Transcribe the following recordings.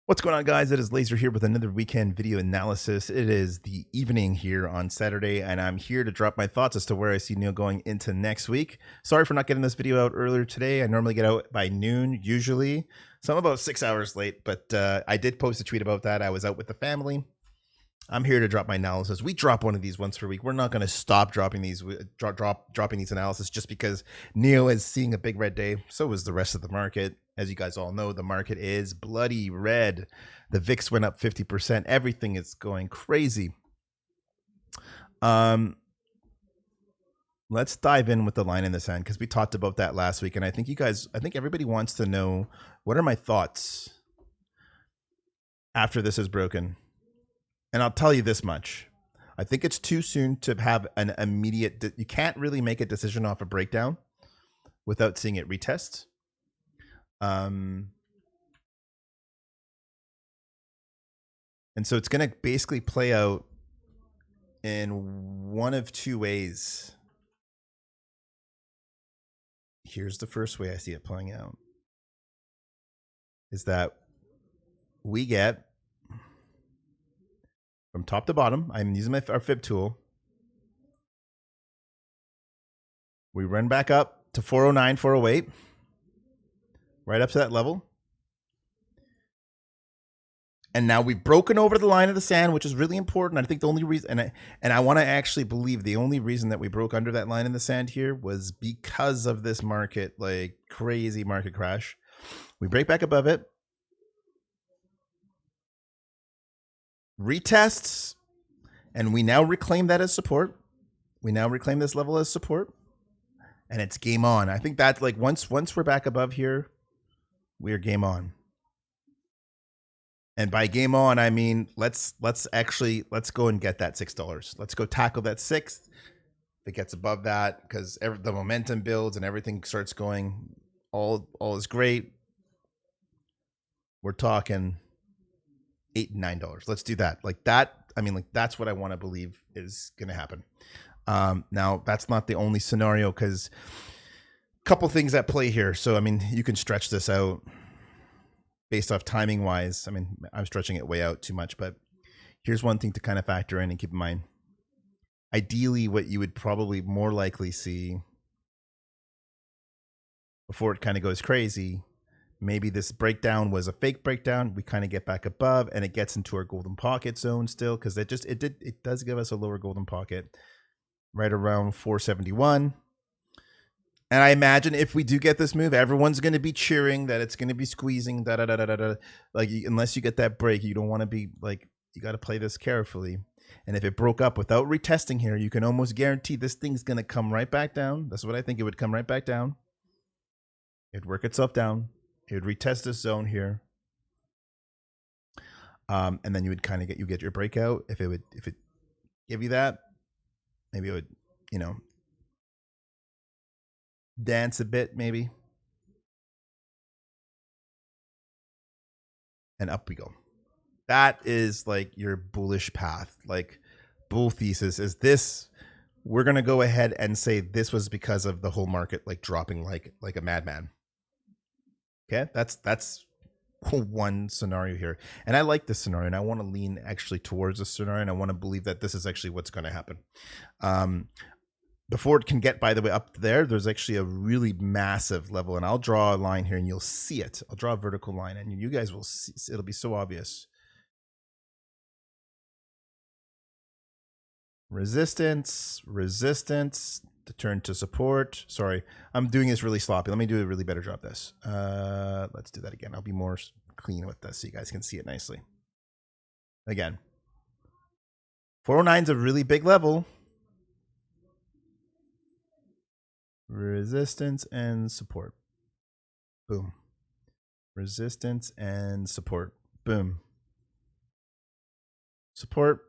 What's going on, guys? It is Laser here with another weekend video analysis. It is the evening here on Saturday, and I'm here to drop my thoughts as to where I see NIO going into next week. Sorry for not getting this video out earlier today. I normally get out by noon, usually. So I'm about 6 hours late, but I did post a tweet about that. I was out with the family. I'm here to drop my analysis. We drop one of these once per week. We're not going to stop dropping these dropping these analysis just because NIO is seeing a big red day. So is the rest of the market. As you guys all know, the market is bloody red. The VIX went up 50%. Everything is going crazy. Let's dive in with the line in the sand because we talked about that last week, and I think everybody wants to know what are my thoughts after this is broken. And I'll tell you this much. I think it's too soon to have an immediate... You can't really make a decision off a breakdown without seeing it retest. And so it's going to basically play out in one of two ways. Here's the first way I see it playing out. Is that we get... From top to bottom, I'm using our fib tool. We run back up to 409, 408, right up to that level. And now we've broken over the line of the sand, which is really important. I think the only reason, and I want to actually believe the only reason that we broke under that line in the sand here was because of this market, like crazy market crash. We break back above it. Retests, and we now reclaim that as support. We now reclaim this level as support, and it's game on. I think that like once we're back above here, we're game on. And by game on, I mean let's go and get that $6. Let's go tackle that sixth. If it gets above that, because the momentum builds and everything starts going, all is great. We're talking $8 and $9. Let's do that. Like that. I mean, like that's what I want to believe is going to happen. Now that's not the only scenario because a couple things at play here. So, I mean, you can stretch this out based off timing wise. I mean, I'm stretching it way out too much, but here's one thing to kind of factor in and keep in mind. Ideally, what you would probably more likely see before it kind of goes crazy, maybe this breakdown was a fake breakdown. We kind of get back above and it gets into our golden pocket zone still because it does give us a lower golden pocket right around 471. And I imagine if we do get this move, everyone's going to be cheering that it's going to be squeezing. Like unless you get that break, you don't want to be like, you got to play this carefully. And if it broke up without retesting here, you can almost guarantee this thing's going to come right back down. That's what I think. It would come right back down. It'd work itself down. It would retest this zone here, and then you would kind of get your breakout. If it give you that, maybe it would, you know, dance a bit maybe, and up we go. That is like your bullish path, like bull thesis. Is this? We're gonna go ahead and say this was because of the whole market like dropping like a madman. Okay, that's one scenario here. And I like this scenario, and I want to lean actually towards this scenario, and I want to believe that this is actually what's going to happen. Before it can get, by the way, up there's actually a really massive level, and I'll draw a line here, and you'll see it. I'll draw a vertical line, and you guys will see. It'll be so obvious. Resistance, to turn to support. Sorry, I'm doing this really sloppy. Let me do a really better job of this. Let's do that again. I'll be more clean with this so you guys can see it nicely. Again, 409 is a really big level. Resistance and support. Boom. Resistance and support. Boom. Support.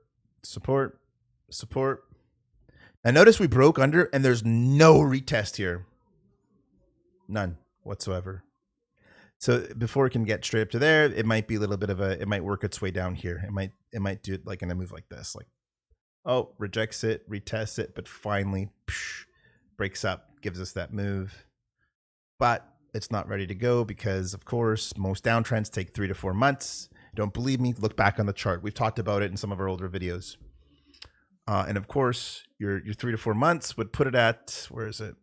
Now notice we broke under and there's no retest here. None whatsoever. So before it can get straight up to there, it might be a little bit of it might work its way down here. It might do it like in a move like this, like, oh, rejects it, retests it, but finally breaks up, gives us that move. But it's not ready to go because, of course, most downtrends take 3 to 4 months. Don't believe me? Look back on the chart. We've talked about it in some of our older videos. And of course, your 3 to 4 months would put it at, where is it?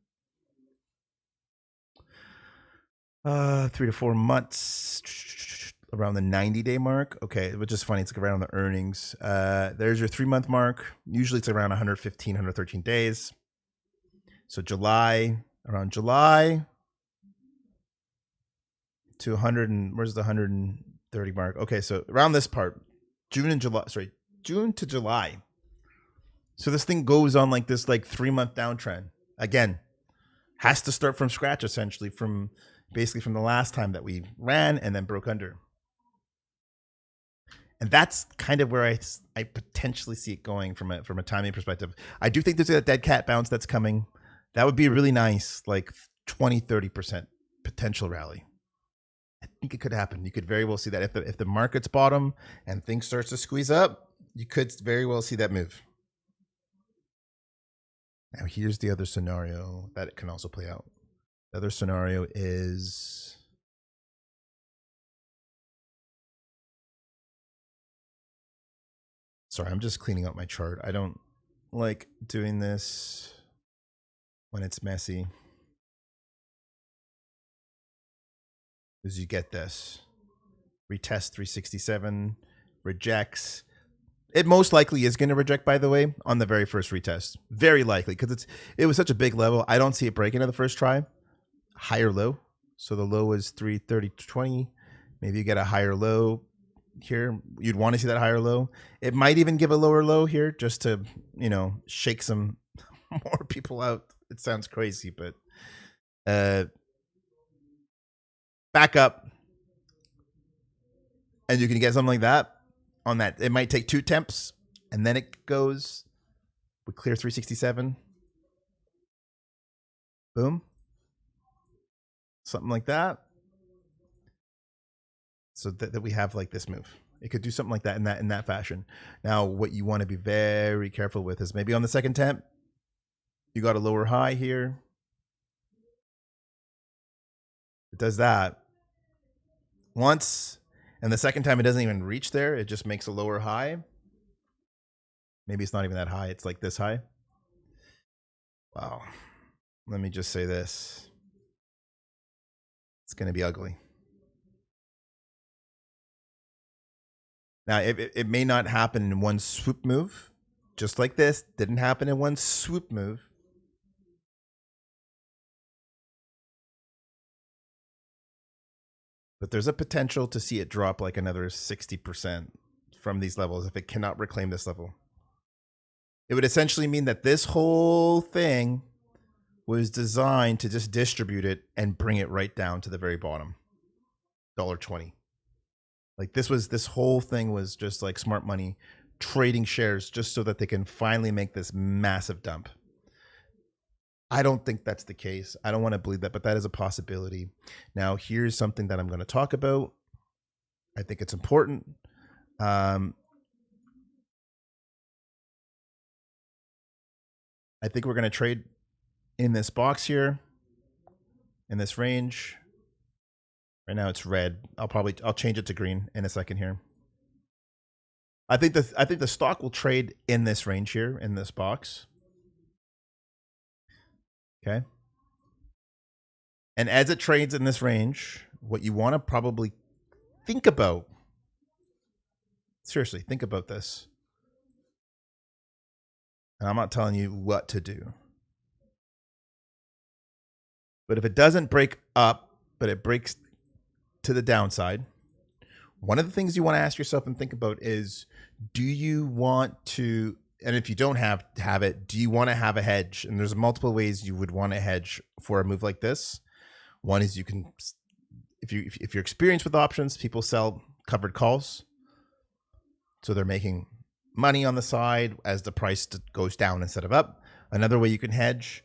3 to 4 months, around the 90-day mark. Okay, which is funny. It's like around the earnings. There's your 3-month mark. Usually it's around 115, 113 days. So July, around July to 100 and where's the 130 mark? Okay, so around this part, June to July. So this thing goes on like this 3-month downtrend. Again, has to start from scratch essentially, from basically from the last time that we ran and then broke under. And that's kind of where I potentially see it going from a timing perspective. I do think there's a dead cat bounce that's coming. That would be a really nice, like 20-30% potential rally. I think it could happen. You could very well see that if the market's bottom and things starts to squeeze up, you could very well see that move. Now here's the other scenario that it can also play out. The other scenario is sorry, I'm just cleaning up my chart. I don't like doing this when it's messy. Because you get this. Retest 367, rejects. It most likely is going to reject, by the way, on the very first retest. Very likely, because it was such a big level. I don't see it breaking at the first try. Higher low. So the low is 330.20. Maybe you get a higher low here. You'd want to see that higher low. It might even give a lower low here just to, shake some more people out. It sounds crazy, but back up. And you can get something like that. On that, it might take 2 temps, and then it goes. We clear 367. Boom. Something like that. So that we have like this move. It could do something like that in that fashion. Now, what you want to be very careful with is maybe on the second temp, you got a lower high here. It does that once. And the second time it doesn't even reach there. It just makes a lower high. Maybe it's not even that high. It's like this high. Wow. Let me just say this. It's going to be ugly. Now, it may not happen in one swoop move. Just like this. Didn't happen in one swoop move. But there's a potential to see it drop like another 60% from these levels if it cannot reclaim this level. It would essentially mean that this whole thing was designed to just distribute it and bring it right down to the very bottom. $1.20. Like this whole thing was just like smart money trading shares just so that they can finally make this massive dump. I don't think that's the case. I don't want to believe that, but that is a possibility. Now, here's something that I'm going to talk about. I think it's important. I think we're going to trade in this box here, in this range. Right now it's red. I'll change it to green in a second here. I think the stock will trade in this range here, in this box. Okay. And as it trades in this range, what you want to probably think about, seriously, think about this. And I'm not telling you what to do. But if it doesn't break up, but it breaks to the downside, one of the things you want to ask yourself and think about is, do you want to, and if you don't have it, do you want to have a hedge? And there's multiple ways you would want to hedge for a move like this. One is you can, if you're experienced with options, people sell covered calls. So they're making money on the side as the price goes down instead of up. Another way you can hedge,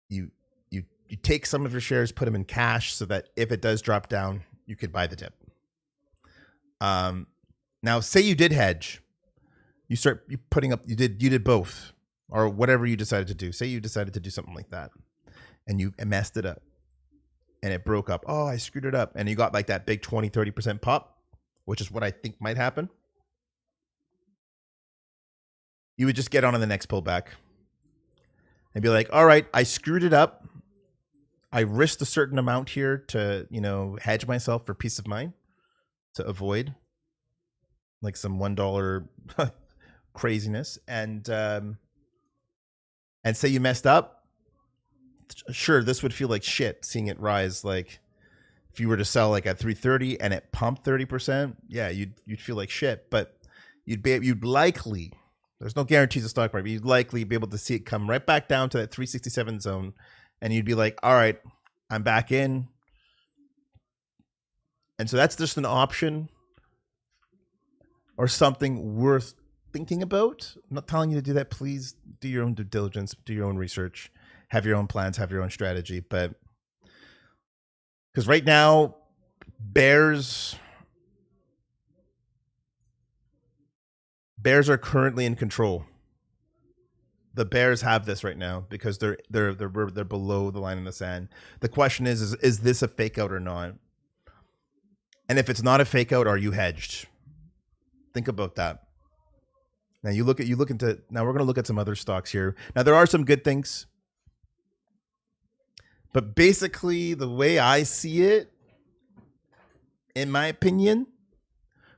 you take some of your shares, put them in cash so that if it does drop down, you could buy the dip. Now say you did hedge. You did both, or whatever you decided to do. Say you decided to do something like that and you messed it up and it broke up. Oh, I screwed it up. And you got like that big 20-30% pop. which is what I think might happen, you would just get on the next pullback and be like, all right, I screwed it up. I risked a certain amount here to, you know, hedge myself for peace of mind, to avoid like some $1 craziness, and say you messed up. Sure, this would feel like shit seeing it rise. Like if you were to sell like at 330 and it pumped 30%, yeah, you'd feel like shit. But you'd likely, there's no guarantees of stock market, but you'd likely be able to see it come right back down to that 367 zone, and you'd be like, all right, I'm back in. And so that's just an option or something worth thinking about. I'm not telling you to do that. Please do your own due diligence, do your own research, have your own plans, have your own strategy. But because right now, bears are currently in control. The bears have this right now because they're below the line in the sand. The question is this a fake out or not? And if it's not a fake out, are you hedged? Think about that. Now now we're going to look at some other stocks here. Now there are some good things, but basically the way I see it, in my opinion,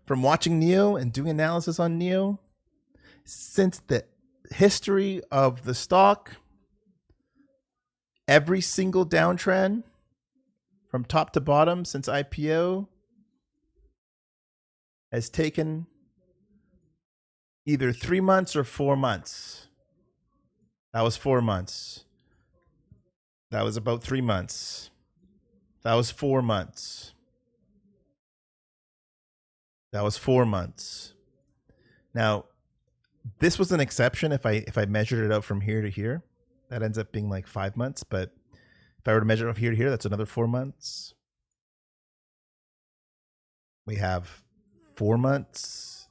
from watching NIO and doing analysis on NIO, since the history of the stock, every single downtrend from top to bottom since IPO has taken either 3 months or 4 months. That was 4 months. That was about 3 months. That was 4 months. That was 4 months. Now, this was an exception. If I measured it out from here to here, that ends up being like 5 months. But if I were to measure it from here to here, that's another 4 months. We have 4 months.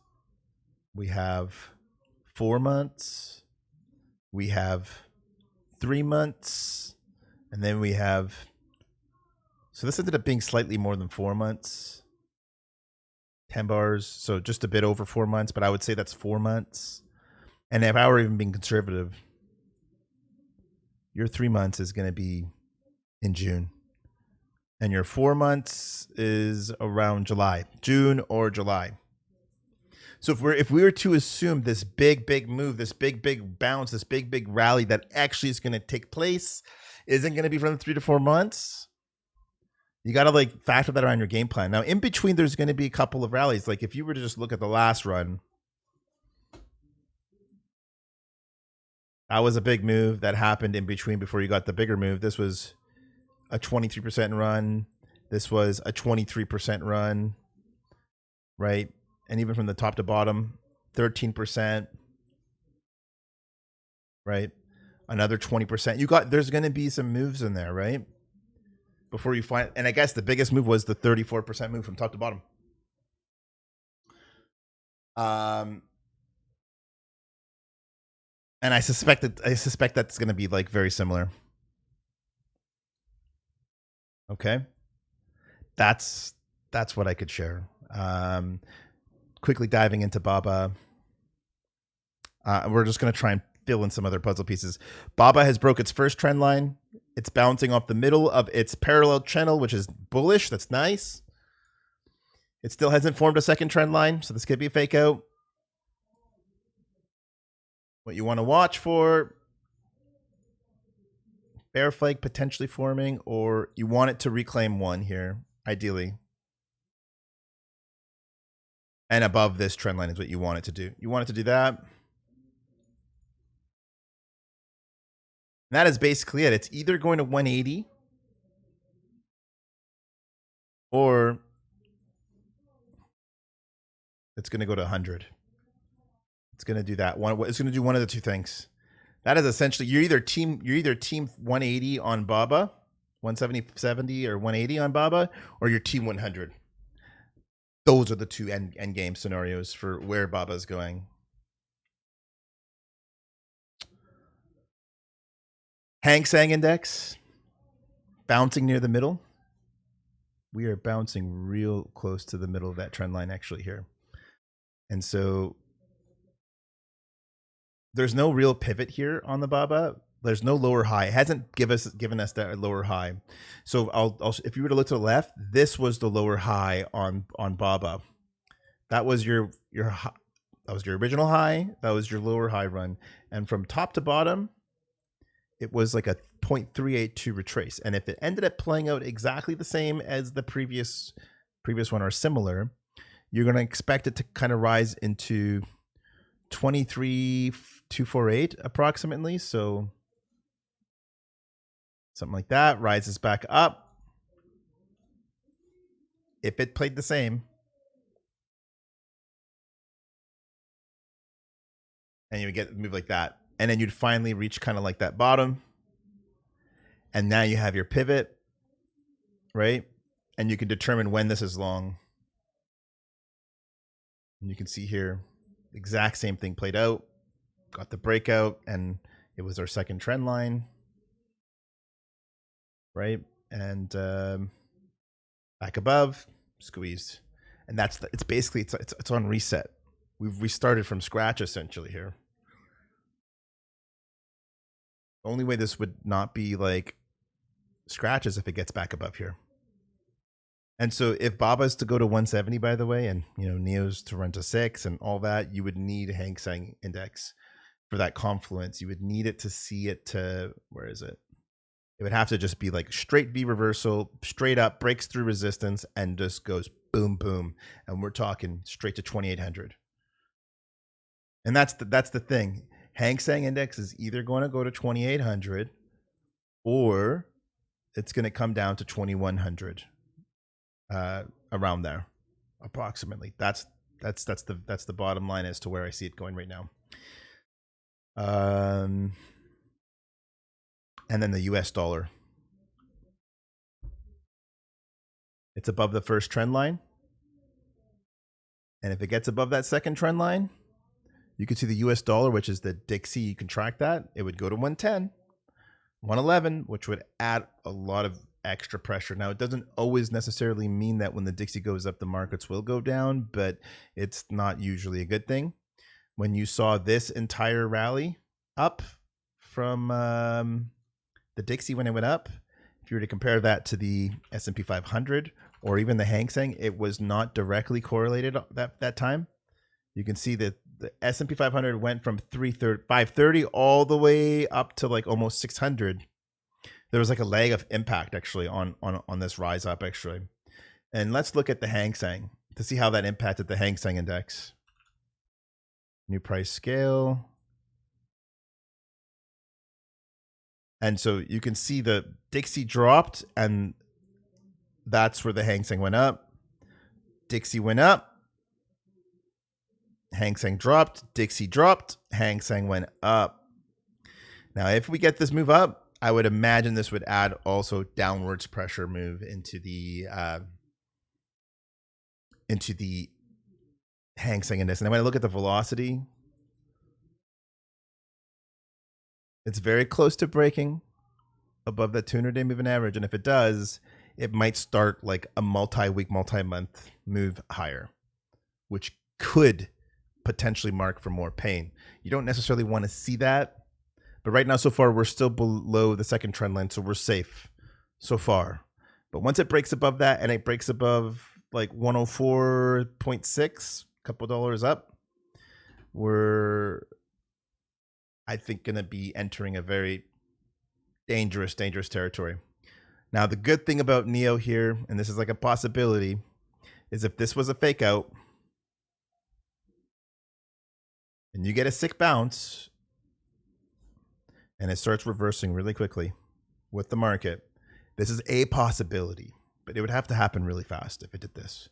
We have 4 months. We have 3 months. And then we have, so this ended up being slightly more than 4 months. 10 bars, so just a bit over 4 months, but I would say that's 4 months. And if I were even being conservative, your 3 months is going to be in June. And your 4 months is around June or July. So if we were to assume this big move, this big bounce, this big rally that actually is going to take place isn't going to be from 3 to 4 months, you got to like factor that around your game plan. Now, in between, there's going to be a couple of rallies. Like if you were to just look at the last run, that was a big move that happened in between before you got the bigger move. This was a 23% run. This was a 23% run, right? And even from the top to bottom, 13%, right? Another 20%. There's going to be some moves in there, right? Before you find, and I guess the biggest move was the 34% move from top to bottom. And I suspect that's going to be like very similar. Okay, that's what I could share. Quickly diving into BABA, we're just going to try and fill in some other puzzle pieces. BABA has broke its first trend line. It's bouncing off the middle of its parallel channel, which is bullish. That's nice. It still hasn't formed a second trend line, so this could be a fake out. What you want to watch for, bear flag potentially forming, or you want it to reclaim one here, ideally. And above this trend line is what you want it to do. You want it to do that. And that is basically it. It's either going to 180 or it's going to go to 100. It's going to do that. It's going to do one of the two things. That is essentially, you're either team 180 on BABA, 170 or 180 on BABA, or you're team 100. Those are the two end game scenarios for where BABA is going. Seng Index bouncing near the middle. we are bouncing real close to the middle of that trend line actually here. And so there's no real pivot here on the BABA. There's no lower high. It hasn't given us that lower high. So if you were to look to the left, this was the lower high on BABA. That was your that was your original high. That was your lower high run. And from top to bottom, it was like a 0.382 retrace. And if it ended up playing out exactly the same as the previous one or similar, you're going to expect it to kind of rise into 23,248 approximately. So something like that, rises back up. If it played the same, and you would get move like that, and then you'd finally reach kind of like that bottom, and now you have your pivot, right? And you can determine when this is long. And you can see here, exact same thing played out, got the breakout, and it was our second trend line, right? And back above, squeezed, and it's basically it's on reset. We've restarted from scratch essentially here. The only way this would not be like scratch is if it gets back above here. And so if BABA's to go to 170, by the way, and NIO's to run to 6 and all that, you would need a Seng Index for that confluence. You would need it to see it to, where is it? It would have to just be like straight V reversal, straight up, breaks through resistance, and just goes boom, boom. And we're talking straight to 2,800. And that's the thing. Seng Index is either going to go to 2,800 or it's going to come down to 2,100, around there, approximately. That's the bottom line as to where I see it going right now. And then the US dollar. It's above the first trend line. And if it gets above that second trend line, you can see the US dollar, which is the Dixie. You can track that. It would go to 110, 111, which would add a lot of extra pressure. Now, it doesn't always necessarily mean that when the Dixie goes up, the markets will go down, but it's not usually a good thing. When you saw this entire rally up from the Dixie when it went up, if you were to compare that to the S&P 500 or even the Hang Seng, it was not directly correlated that time. You can see that the S&P 500 went from 530 all the way up to like almost 600. There was like a lag of impact actually on this rise up actually. And let's look at the Hang Seng to see how that impacted the Hang Seng Index. New price scale. And so you can see the Dixie dropped, and that's where the Hang Seng went up. Dixie went up. Hang Seng dropped. Dixie dropped. Hang Seng went up. Now, if we get this move up, I would imagine this would add also downwards pressure move into the Hang Seng Index. And when I look at the velocity, it's very close to breaking above that 200-day moving average. And if it does, it might start like a multi-week, multi-month move higher, which could potentially mark for more pain. You don't necessarily want to see that. But right now, so far, we're still below the second trend line, so we're safe so far. But once it breaks above that, and it breaks above like 104.6, a couple dollars up, we're, I think, going to be entering a very dangerous territory. Now, the good thing about NIO here, and this is like a possibility, is if this was a fake out and you get a sick bounce and it starts reversing really quickly with the market, this is a possibility, but it would have to happen really fast if it did this.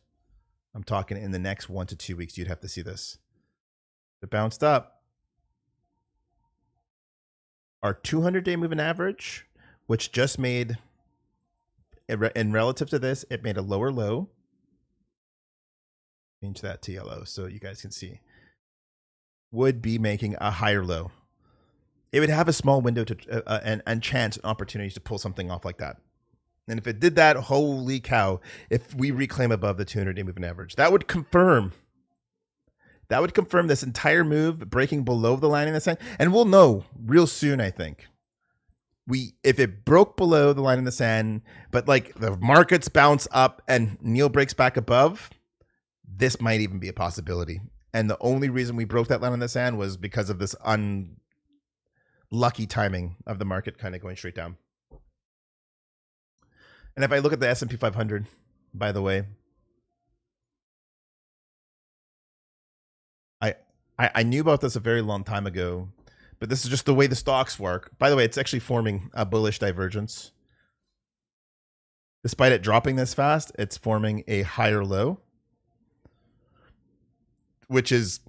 I'm talking in the next 1 to 2 weeks, you'd have to see this. It bounced up. Our 200-day moving average, which just made, in relative to this, it made a lower low. Change that to yellow so you guys can see. Would be making a higher low. It would have a small window to and chance and opportunities to pull something off like that. And if it did that, holy cow, if we reclaim above the 200-day moving average, that would confirm this entire move breaking below the line in the sand. And we'll know real soon, I think. If it broke below the line in the sand, but like the markets bounce up and NIO breaks back above, this might even be a possibility. And the only reason we broke that line in the sand was because of this unlucky timing of the market kind of going straight down. And if I look at the S&P 500, by the way, I knew about this a very long time ago, but this is just the way the stocks work. By the way, it's actually forming a bullish divergence. Despite it dropping this fast, it's forming a higher low, which is,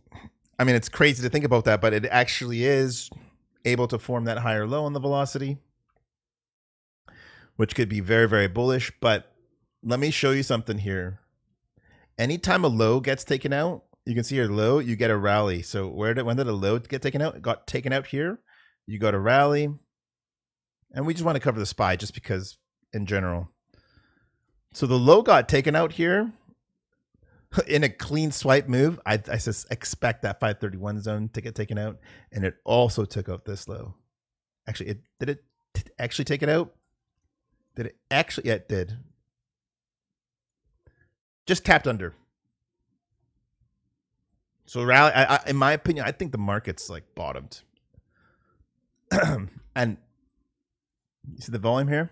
I mean, it's crazy to think about that, but it actually is able to form that higher low on the velocity, which could be very, very bullish. But let me show you something here. Anytime a low gets taken out, you can see your low, you get a rally. So when did a low get taken out? It got taken out here. You got a rally. And we just want to cover the SPY just because in general. So the low got taken out here in a clean swipe move. I expect that 531 zone to get taken out. And it also took out this low. Actually, did it actually take it out? Did it actually? Yeah, it did. Just tapped under. So rally, in my opinion, I think the market's like bottomed. And you see the volume here?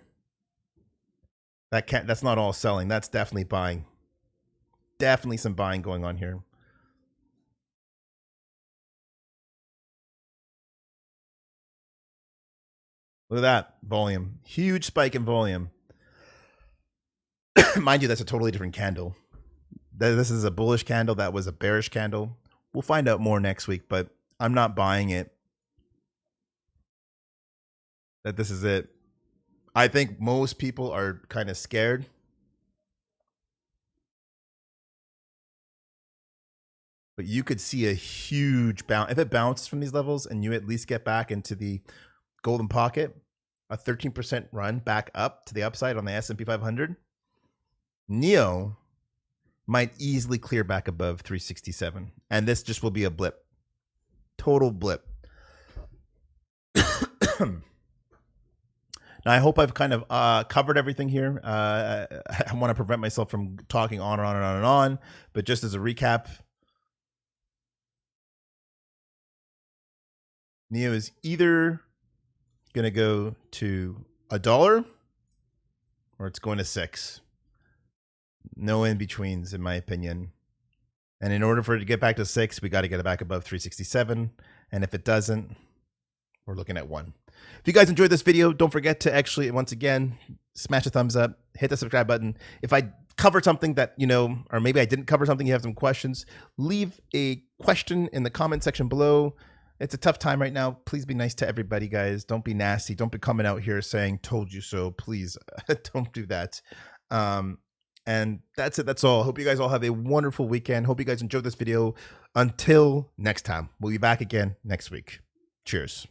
That's not all selling. That's definitely buying. Definitely some buying going on here. Look at that volume. Huge spike in volume. Mind you, that's a totally different candle. This is a bullish candle. That was a bearish candle. We'll find out more next week, but I'm not buying it. That this is it. I think most people are kind of scared. But you could see a huge bounce. If it bounces from these levels and you at least get back into the golden pocket, a 13% run back up to the upside on the S&P 500, NIO might easily clear back above 367. And this just will be a blip. Total blip. Now, I hope I've kind of covered everything here. I want to prevent myself from talking on and on and on and on. But just as a recap, NIO is either going to go to $1 or it's going to 6. No in-betweens, in my opinion. And in order for it to get back to 6, we got to get it back above 367. And if it doesn't, we're looking at 1. If you guys enjoyed this video, don't forget to actually, once again, smash a thumbs up, hit the subscribe button. If I covered something that, you know, or maybe I didn't cover something, you have some questions, leave a question in the comment section below. It's a tough time right now. Please be nice to everybody, guys. Don't be nasty. Don't be coming out here saying, told you so. Please don't do that. And that's it. That's all. Hope you guys all have a wonderful weekend. Hope you guys enjoyed this video. Until next time, we'll be back again next week. Cheers.